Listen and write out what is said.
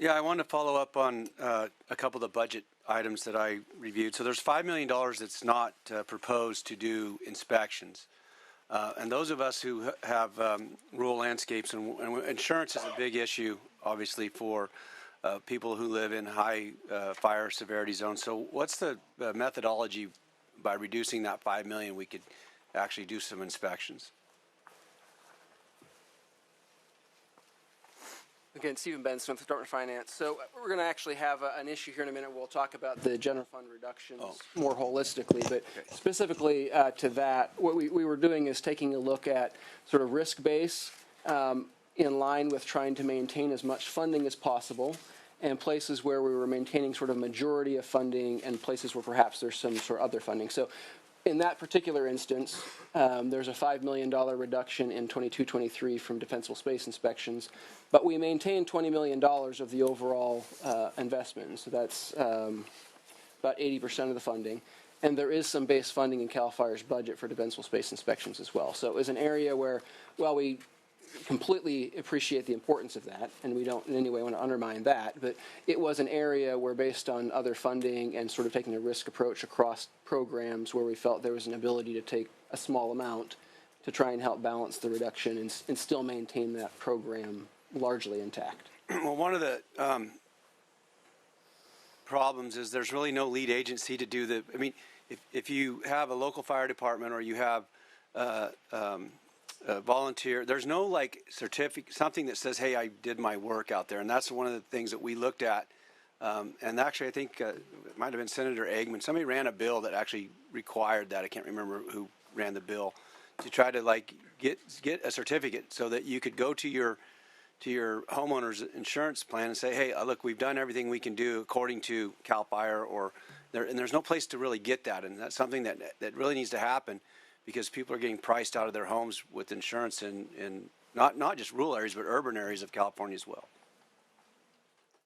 Yeah, I wanted to follow up on a couple of the budget items that I reviewed. So there's $5 million that's not proposed to do inspections. And those of us who have rural landscapes, and insurance is a big issue, obviously, for people who live in high fire severity zones. So what's the methodology by reducing that $5 million we could actually do some inspections? Again, Stephen Benson with the Department of Finance. So we're going to actually have an issue here in a minute. We'll talk about the general fund reductions more holistically. But specifically to that, what we were doing is taking a look at sort of risk base in line with trying to maintain as much funding as possible, and places where we were maintaining sort of majority of funding and places where perhaps there's some sort of other funding. So in that particular instance, there's a $5 million reduction in 22-23 from defensible space inspections, but we maintain $20 million of the overall investment. So that's about 80% of the funding. And there is some base funding in CAL FIRE's budget for defensible space inspections as well. So it was an area where, while we completely appreciate the importance of that, and we don't in any way want to undermine that, but it was an area where, based on other funding and sort of taking a risk approach across programs, where we felt there was an ability to take a small amount to try and help balance the reduction and still maintain that program largely intact. Well, one of the problems is there's really no lead agency to do the, I mean, if you have a local fire department or you have volunteer, there's no like certificate, something that says, hey, I did my work out there. And that's one of the things that we looked at. And actually, I think it might have been Senator Eggman. Somebody ran a bill that actually required that. I can't remember who ran the bill, to try to like get a certificate so that you could go to your homeowner's insurance plan and say, hey, look, we've done everything we can do according to CAL FIRE, and there's no place to really get that. And that's something that really needs to happen, because people are getting priced out of their homes with insurance in not just rural areas, but urban areas of California as well.